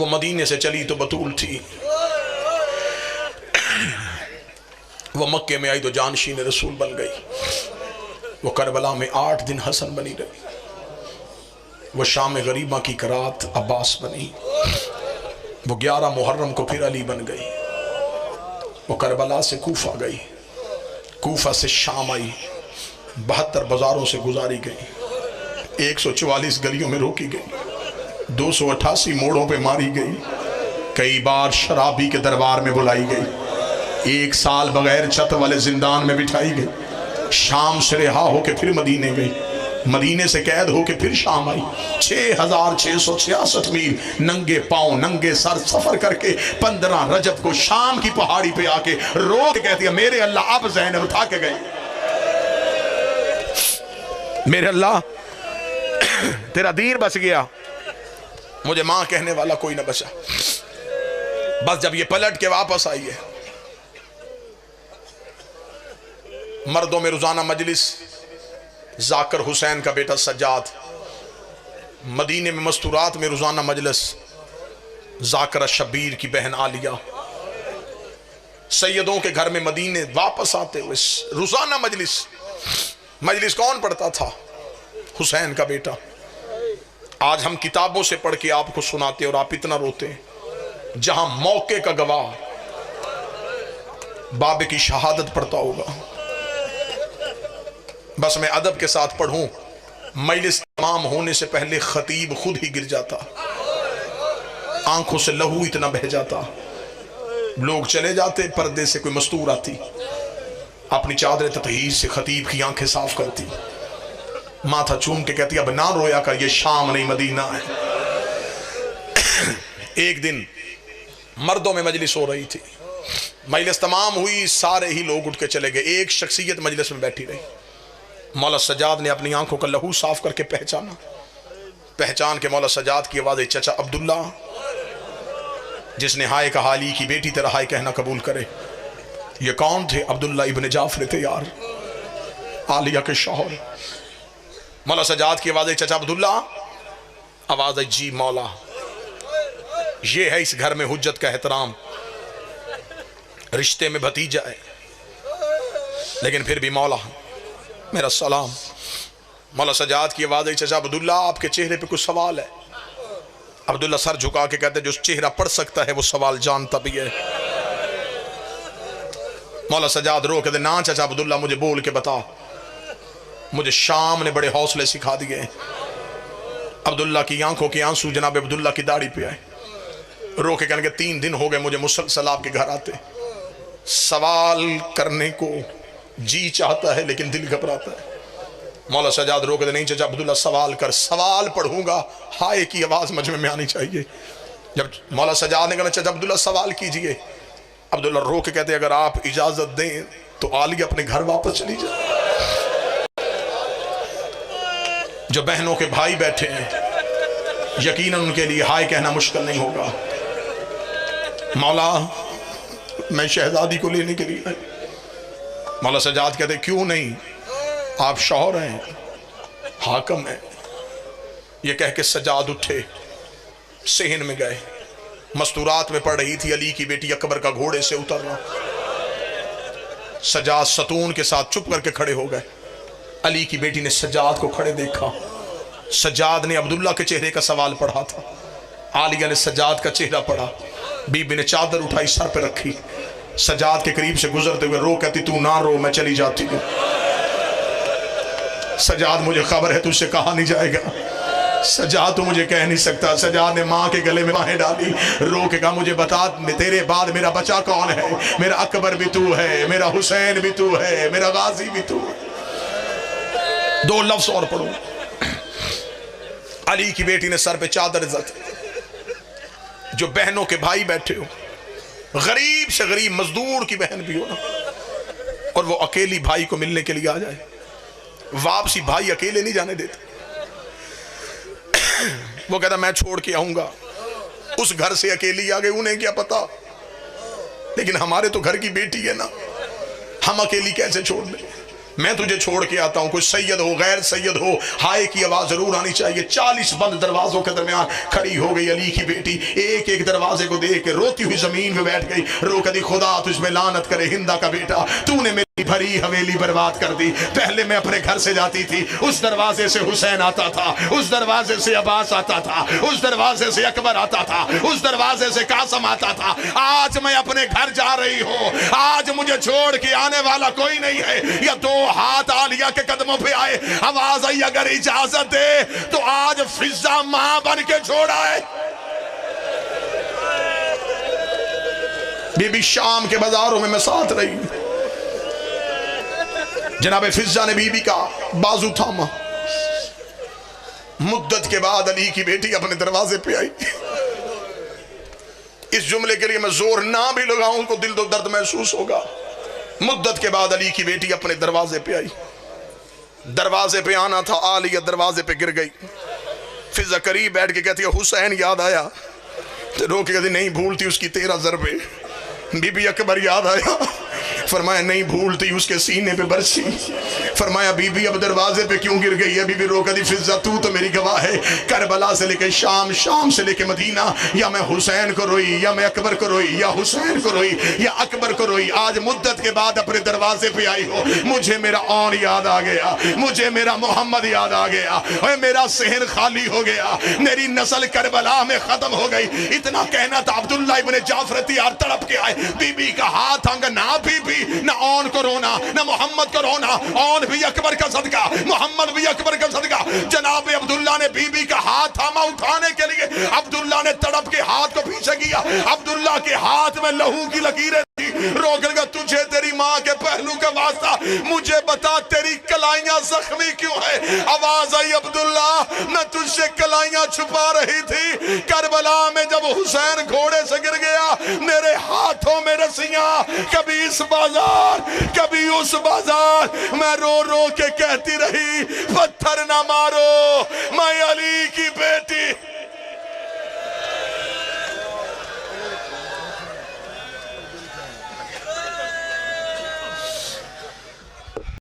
وہ مدینے سے چلی تو بطول تھی، وہ مکے میں آئی تو جانشین رسول بن گئی، وہ کربلا میں 8 دن حسن بنی رہی، وہ شام غریبہ کی کرات عباس بنی، وہ 11 محرم کو پھر علی بن گئی، وہ کربلا سے کوفہ گئی، کوفہ سے شام آئی، 72 بازاروں سے گزاری گئی، 144 گلیوں میں روکی گئی، 288 موڑوں پہ ماری گئی، کئی بار شرابی کے دربار میں بلائی گئی، 1 سال بغیر چھت والے زندان میں بٹھائی گئی، شام سے رہا ہو کے پھر مدینے گئی، مدینے سے قید ہو کے پھر شام آئی، 6666 میل ننگے پاؤں ننگے سر سفر کر کے 15 رجب کو شام کی پہاڑی پہ آ کے رو کے کہتی ہے میرے اللہ اب زینب اٹھا کے گئے، میرے اللہ تیرا دین بچ گیا، مجھے ماں کہنے والا کوئی نہ بچا۔ بس جب یہ پلٹ کے واپس آئی ہے، مردوں میں روزانہ مجلس، ذاکر حسین کا بیٹا سجاد، مدینے میں مستورات میں روزانہ مجلس، ذاکرہ شبیر کی بہن عالیہ، سیدوں کے گھر میں مدینے واپس آتے ہوئے روزانہ مجلس۔ مجلس کون پڑھتا تھا؟ حسین کا بیٹا۔ آج ہم کتابوں سے پڑھ کے آپ کو سناتے اور آپ اتنا روتے ہیں، جہاں موقع کا گواہ بابے کی شہادت پڑھتا ہوگا۔ بس میں ادب کے ساتھ پڑھوں، مجلس تمام ہونے سے پہلے خطیب خود ہی گر جاتا، آنکھوں سے لہو اتنا بہہ جاتا، لوگ چلے جاتے، پردے سے کوئی مستور آتی، اپنی چادر تطہیر سے خطیب کی آنکھیں صاف کرتی، ماتھا چوم کے کہتی اب نہ رویا کر، یہ شام نہیں مدینہ ہے۔ ایک دن مردوں میں مجلس ہو رہی تھی، مجلس تمام ہوئی، سارے ہی لوگ اٹھ کے چلے گئے، ایک شخصیت مجلس میں بیٹھی رہی۔ مولا سجاد نے اپنی آنکھوں کا لہو صاف کر کے پہچانا، پہچان کے مولا سجاد کی آواز ہے چچا عبداللہ، جس نے ہائے کہا علی کی بیٹی تیرا ہائے کہنا قبول کرے۔ یہ کون تھے؟ عبداللہ ابن جعفر تھے یار، عالیہ کے شوہر۔ مولا سجاد کی آواز ہے چچا عبداللہ، آواز ہے جی مولا۔ یہ ہے اس گھر میں حجت کا احترام، رشتے میں بھتیجا ہے لیکن پھر بھی مولا میرا سلام۔ مولا سجاد کی آواز ہے چچا عبداللہ آپ کے چہرے پہ کچھ سوال ہے۔ عبداللہ سر جھکا کے کہتے جو چہرہ پڑھ سکتا ہے وہ سوال جانتا بھی ہے۔ مولا سجاد رو کہتے نا چچا عبداللہ مجھے بول کے بتا، مجھے شام نے بڑے حوصلے سکھا دیے۔ عبداللہ کی آنکھوں کی آنسو جناب عبداللہ کی داڑھی پہ آئے، رو کے کہنے کہ 3 دن ہو گئے مجھے مسلسل آپ کے گھر آتے، سوال کرنے کو جی چاہتا ہے لیکن دل گھبراتا ہے۔ مولا سجاد رو کے نہیں چچا عبداللہ سوال کر، سوال پڑھوں گا، ہائے کی آواز مجمع میں آنی چاہیے۔ جب مولا سجاد نے کہا چچا عبداللہ سوال کیجئے، عبداللہ رو کے کہتے اگر آپ اجازت دیں تو عالیہ اپنے گھر واپس چلی جائے۔ جو بہنوں کے بھائی بیٹھے ہیں یقیناً ان کے لیے ہائے کہنا مشکل نہیں ہوگا۔ مولا میں شہزادی کو لینے کے لیے آئی۔ مولا سجاد کہتے کیوں نہیں، آپ شوہر ہیں، حاکم ہیں۔ یہ کہہ کے سجاد اٹھے، صحن میں گئے، مستورات میں پڑھ رہی تھی علی کی بیٹی اکبر کا گھوڑے سے اترنا۔ سجاد ستون کے ساتھ چپ کر کے کھڑے ہو گئے۔ علی کی بیٹی نے سجاد کو کھڑے دیکھا، سجاد نے عبداللہ کے چہرے کا سوال پڑھا تھا، عالیہ نے سجاد کا چہرہ پڑھا، بی بی نے چادر اٹھائی سر پہ رکھی، سجاد کے قریب سے گزرتے ہوئے رو کہتی تو نہ رو میں چلی جاتی ہوں۔ سجاد مجھے خبر ہے تجھ سے کہا نہیں جائے گا، سجاد تو مجھے کہہ نہیں سکتا۔ سجاد نے ماں کے گلے میں باہیں ڈالی، رو کے کہا مجھے بتا تیرے بعد میرا بچہ کون ہے؟ میرا اکبر بھی تو ہے، میرا حسین بھی تو ہے، میرا غازی بھی تو ہے۔ 2 لفظ اور پڑھو۔ علی کی بیٹی نے سر پہ چادر عزت، جو بہنوں کے بھائی بیٹھے ہو، غریب سے غریب مزدور کی بہن بھی ہو نا، اور وہ اکیلی بھائی کو ملنے کے لیے آ جائے، واپسی بھائی اکیلے نہیں جانے دیتے۔ وہ کہتا میں چھوڑ کے آؤں گا، اس گھر سے اکیلی آ گئے، انہیں کیا پتا، لیکن ہمارے تو گھر کی بیٹی ہے نا، ہم اکیلی کیسے چھوڑ دیں۔ میں تجھے چھوڑ کے آتا ہوں، کوئی سید ہو غیر سید ہو، ہائے کی آواز ضرور آنی چاہیے۔ 40 بند دروازوں کے درمیان کھڑی ہو گئی علی کی بیٹی، ایک ایک دروازے کو دیکھ کے روتی ہوئی زمین پہ بیٹھ گئی، رو کر دی خدا تجھ میں لعنت کرے ہندا کا بیٹا، تو نے میری بھری حویلی برباد کر دی۔ پہلے میں اپنے گھر سے جاتی تھی، اس دروازے سے حسین آتا تھا، اس دروازے سے عباس آتا تھا، اس دروازے سے اکبر آتا تھا، اس دروازے سے قاسم آتا تھا۔ آج میں اپنے گھر جا رہی ہوں، آج مجھے چھوڑ کے آنے والا کوئی نہیں ہے۔ یا دو ہاتھ عالیہ کے قدموں پہ آئے، آواز آئی اگر اجازت دے تو آج فضہ ماں بن کے چھوڑا ہے۔ بی بی شام کے بازاروں میں ساتھ رہی، جناب فضہ نے بی بی کا بازو تھاما۔ مدت کے بعد علی کی بیٹی اپنے دروازے پہ آئی۔ اس جملے کے لیے میں زور نہ بھی لگاؤں تو دل و درد محسوس ہوگا۔ مدت کے بعد علی کی بیٹی اپنے دروازے پہ آئی، دروازے پہ آنا تھا، عالیہ دروازے پہ گر گئی۔ فضہ قریب بیٹھ کے کہتی ہے حسین یاد آیا؟ رو کے کہتی نہیں بھولتی اس کی 13 ضربیں۔ بی بی اکبر یاد آیا؟ فرمایا نہیں بھولتی اس کے سینے پہ برسی۔ فرمایا بی بی اب دروازے پہ کیوں گر گئی ہے؟ بی بی رو کر دی فضہ تو میری گواہ ہے، کربلا سے لے کے شام، شام سے لے کے مدینہ، یا میں حسین کو روئی، یا میں اکبر کو روئی، یا حسین کو روئی، یا اکبر کو روئی۔ آج مدت کے بعد اپنے دروازے پہ آئی ہو، مجھے میرا آن یاد آ گیا، مجھے میرا محمد یاد آ گیا، اور میرا صحن خالی ہو گیا، میری نسل کربلا میں ختم ہو گئی۔ اتنا کہنا تھا عبداللہ ابن جعفر تیار تڑپ کے آئے، بی بی کا ہاتھ ہنگا، نہ بی بی نہ آن کو رونا، نہ محمد کو رونا، آن بھی اکبر کا صدقہ، محمد بھی اکبر کا صدقہ۔ جناب عبداللہ نے بی بی کا ہاتھ تھاما اٹھانے کے لیے، عبداللہ نے تڑپ کے ہاتھ کو پیچھے کیا، عبداللہ کے ہاتھ میں لہو کی لکیریں تھی۔ رو کر گا تجھے تیری ماں کے پہلو کا واسطہ، مجھے بتا تیری کلائیاں زخمی کیوں ہے؟ آواز آئی عبداللہ میں تجھ سے کلائیاں چھپا رہی تھی، کربلا میں جب حسین گھوڑے سے گر گیا میرے ہاتھوں میں رسیاں، کبھی اس بازار کبھی اس بازار، میں رو رو کے کہتی رہی پتھر نہ مارو، میں علی کی